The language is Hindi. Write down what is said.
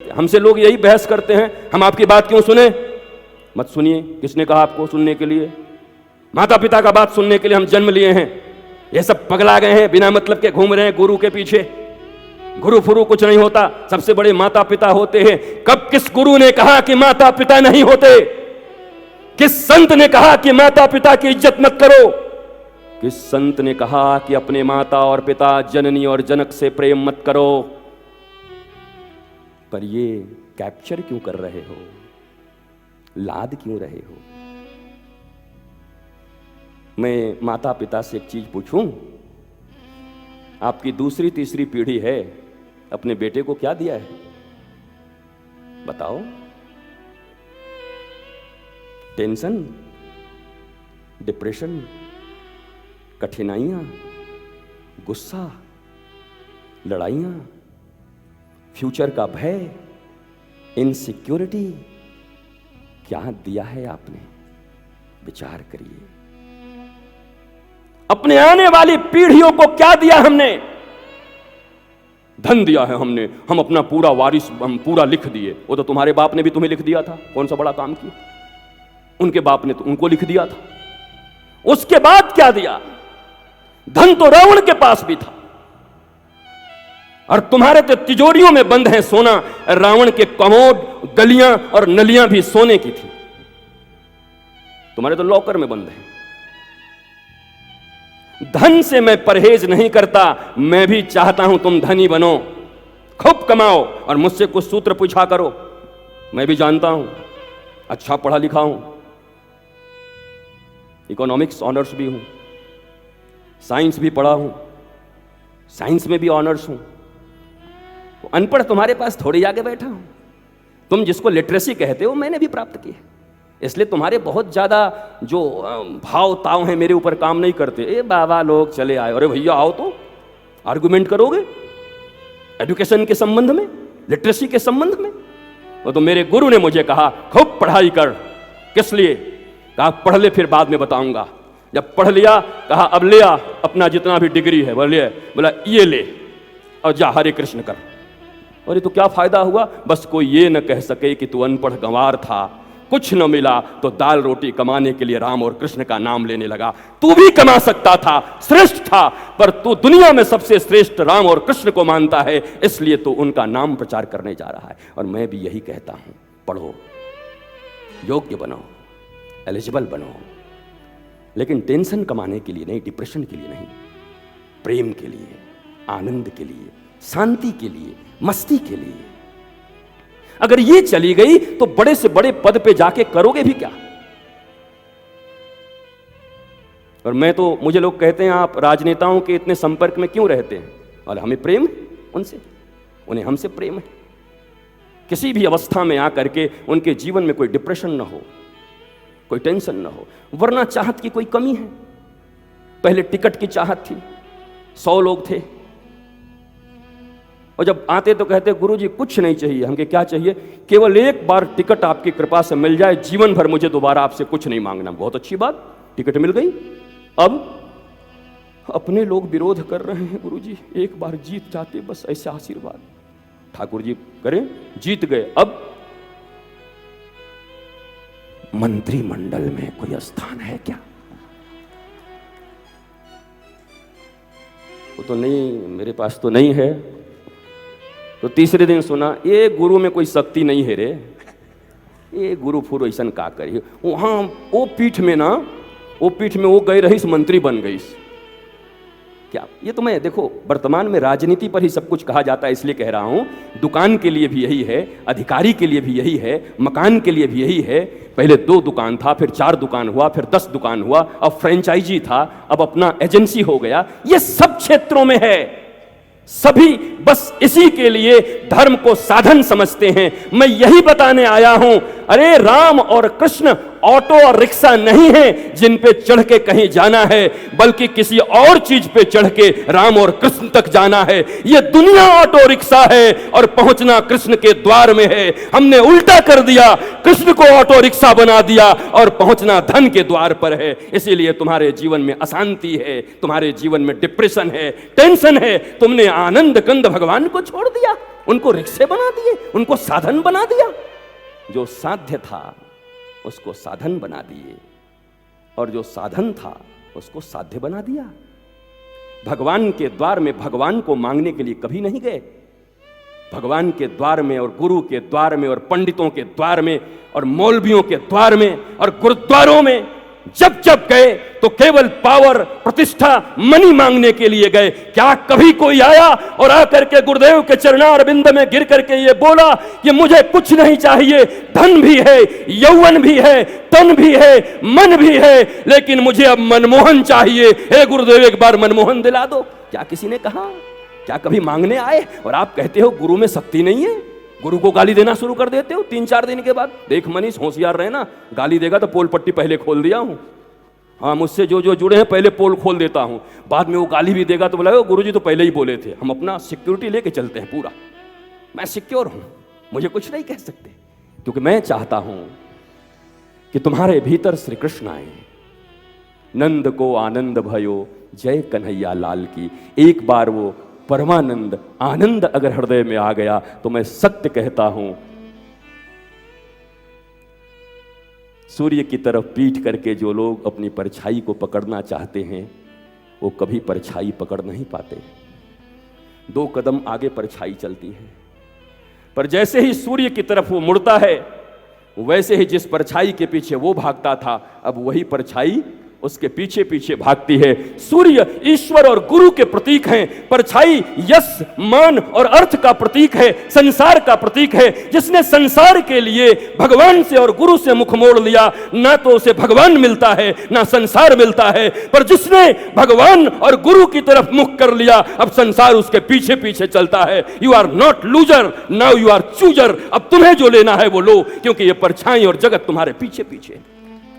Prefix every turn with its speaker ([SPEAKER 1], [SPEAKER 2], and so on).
[SPEAKER 1] करते हैं। हमसे लोग यही बहस करते हैं, हम आपकी बात क्यों सुने? मत सुनिए। किसने कहा आपको सुनने के लिए? माता पिता का बात सुनने के लिए हम जन्म लिए हैं। ये सब पगला गए हैं, बिना मतलब के घूम रहे हैं गुरु के पीछे। गुरु फुरु कुछ नहीं होता, सबसे बड़े माता पिता होते हैं। कब किस गुरु ने कहा कि माता पिता नहीं होते? किस संत ने कहा कि माता पिता की इज्जत मत करो? किस संत ने कहा कि अपने माता और पिता, जननी और जनक से प्रेम मत करो? पर ये कैप्चर क्यों कर रहे हो? लाद क्यों रहे हो? मैं माता पिता से एक चीज पूछूं, आपकी दूसरी तीसरी पीढ़ी है, अपने बेटे को क्या दिया है? बताओ। टेंशन, डिप्रेशन, कठिनाइयां, गुस्सा, लड़ाइयां, फ्यूचर का भय, इनसिक्योरिटी, क्या दिया है आपने? विचार करिए। अपने आने वाली पीढ़ियों को क्या दिया हमने? धन दिया है हमने, हम अपना पूरा वारिस हम पूरा लिख दिए। वो तो तुम्हारे बाप ने भी तुम्हें लिख दिया था, कौन सा बड़ा काम किया? उनके बाप ने तो उनको लिख दिया था। उसके बाद क्या दिया? धन तो रावण के पास भी था, और तुम्हारे तो तिजोरियों में बंद है सोना। रावण के कमोड, गलियां और नलियां भी सोने की थी, तुम्हारे तो लॉकर में बंद है। धन से मैं परहेज नहीं करता, मैं भी चाहता हूं तुम धनी बनो, खूब कमाओ और मुझसे कुछ सूत्र पूछा करो। मैं भी जानता हूं, अच्छा पढ़ा लिखा हूं, इकोनॉमिक्स ऑनर्स भी हूं, साइंस भी पढ़ा हूं, साइंस में भी ऑनर्स हूं। तो अनपढ़ तुम्हारे पास थोड़ी आगे बैठा हूं। तुम जिसको लिटरेसी कहते हो मैंने भी प्राप्त की है, इसलिए तुम्हारे बहुत ज्यादा जो भाव ताव हैं मेरे ऊपर काम नहीं करते। ए बाबा लोग चले आए, अरे भैया आओ तो आर्गुमेंट करोगे एजुकेशन के संबंध में, लिटरेसी के संबंध में। वो तो मेरे गुरु ने मुझे कहा खूब पढ़ाई कर। किस लिए? कहा पढ़ ले फिर बाद में बताऊंगा। जब पढ़ लिया कहा अब ले आ अपना जितना भी डिग्री है बोला ये ले और जा हरे कृष्ण कर। अरे तो क्या फायदा हुआ? बस कोई ये न कह सके कि तू अनपढ़ गंवार था, कुछ न मिला तो दाल रोटी कमाने के लिए राम और कृष्ण का नाम लेने लगा। तू भी कमा सकता था, श्रेष्ठ था, पर तू दुनिया में सबसे श्रेष्ठ राम और कृष्ण को मानता है, इसलिए तू उनका नाम प्रचार करने जा रहा है। और मैं भी यही कहता हूं, पढ़ो, योग्य बनो, एलिजिबल बनो, लेकिन टेंशन कमाने के लिए नहीं, डिप्रेशन के लिए नहीं, प्रेम के लिए, आनंद के लिए, शांति के लिए, मस्ती के लिए। अगर ये चली गई तो बड़े से बड़े पद पे जाके करोगे भी क्या? और मुझे लोग कहते हैं आप राजनेताओं के इतने संपर्क में क्यों रहते हैं? और हमें प्रेम है उनसे, उन्हें हमसे प्रेम है। किसी भी अवस्था में आकर के उनके जीवन में कोई डिप्रेशन ना हो, कोई टेंशन ना हो, वरना चाहत की कोई कमी है। पहले टिकट की चाहत थी, 100 लोग थे, और जब आते तो कहते गुरुजी कुछ नहीं चाहिए, हमके क्या चाहिए? केवल एक बार टिकट आपकी कृपा से मिल जाए, जीवन भर मुझे दोबारा आपसे कुछ नहीं मांगना। बहुत अच्छी बात, टिकट मिल गई। अब अपने लोग विरोध कर रहे हैं, गुरुजी एक बार जीत जाते बस, ऐसा आशीर्वाद। ठाकुर जी करें, जीत गए, अब मंत्रिमंडल में कोई स्थान है क्या? वो तो नहीं, मेरे पास तो नहीं है। तो तीसरे दिन सुना ये गुरु में कोई शक्ति नहीं है रे, ये गुरु फुरु ऐसा का करी। वहां वो पीठ में वो गई रही, मंत्री बन गई। क्या ये तो मैं देखो, वर्तमान में राजनीति पर ही सब कुछ कहा जाता है, इसलिए कह रहा हूं। दुकान के लिए भी यही है, अधिकारी के लिए भी यही है, मकान के लिए भी यही है। पहले 2 दुकान था, फिर 4 दुकान हुआ, फिर 10 दुकान हुआ, अब फ्रेंचाइजी था, अब अपना एजेंसी हो गया। ये सब क्षेत्रों में है। सभी बस इसी के लिए धर्म को साधन समझते हैं। मैं यही बताने आया हूं, अरे राम और कृष्ण ऑटो और रिक्शा नहीं है जिन पे चढ़ के कहीं जाना है, बल्कि किसी और चीज पे चढ़ के राम और कृष्ण तक जाना है। ये दुनिया ऑटो रिक्शा है और पहुंचना कृष्ण के द्वार में है। हमने उल्टा कर दिया, कृष्ण को ऑटो रिक्शा बना दिया और पहुंचना धन के द्वार पर है। इसीलिए तुम्हारे जीवन में अशांति है, तुम्हारे जीवन में डिप्रेशन है, टेंशन है। तुमने आनंद कंद भगवान को छोड़ दिया, उनको रिक्शे बना दिए, उनको साधन बना दिया। जो साध्य था उसको साधन बना दिए और जो साधन था उसको साध्य बना दिया। भगवान के द्वार में भगवान को मांगने के लिए कभी नहीं गए। भगवान के द्वार में और गुरु के द्वार में और पंडितों के द्वार में और मौलवियों के द्वार में और गुरुद्वारों में जब जब गए तो केवल पावर, प्रतिष्ठा, मनी मांगने के लिए गए। क्या कभी कोई आया और आकर के गुरुदेव के चरणारविंद में गिर करके ये बोला कि मुझे कुछ नहीं चाहिए, धन भी है, यौवन भी है, तन भी है, मन भी है, लेकिन मुझे अब मनमोहन चाहिए, हे गुरुदेव एक बार मनमोहन दिला दो? क्या किसी ने कहा? क्या कभी मांगने आए? और आप कहते हो गुरु में शक्ति नहीं है, गुरु को गाली देना शुरू कर देते हो 3-4 दिन के बाद। देख मनीष, होशियार रहना, गाली देगा तो पोल पट्टी पहले खोल दिया हूं। हाँ, मुझसे जो जो जुड़े हैं पहले पोल खोल देता हूं, बाद में वो गाली भी देगा तो बोला गुरुजी तो पहले ही बोले थे। हम अपना सिक्योरिटी लेके चलते हैं पूरा, मैं सिक्योर हूं, मुझे कुछ नहीं कह सकते, क्योंकि मैं चाहता हूं कि तुम्हारे भीतर श्री कृष्ण आए। नंद को आनंद भयो, जय कन्हैया लाल की। एक बार वो परमानंद आनंद अगर हृदय में आ गया तो मैं सत्य कहता हूं, सूर्य की तरफ पीठ करके जो लोग अपनी परछाई को पकड़ना चाहते हैं वो कभी परछाई पकड़ नहीं पाते। 2 कदम आगे परछाई चलती है, पर जैसे ही सूर्य की तरफ वो मुड़ता है वैसे ही जिस परछाई के पीछे वो भागता था अब वही परछाई उसके पीछे पीछे भागती है। सूर्य ईश्वर और गुरु के प्रतीक हैं, परछाई यश, मान और अर्थ का प्रतीक है, संसार का प्रतीक है। जिसने संसार के लिए भगवान से और गुरु से मुख मोड़ लिया, ना तो उसे भगवान मिलता है ना संसार मिलता है। पर जिसने भगवान और गुरु की तरफ मुख कर लिया, अब संसार उसके पीछे पीछे चलता है। You are not loser, now you are chooser. अब तुम्हें जो लेना है वो लो, क्योंकि ये परछाई और जगत तुम्हारे पीछे पीछे।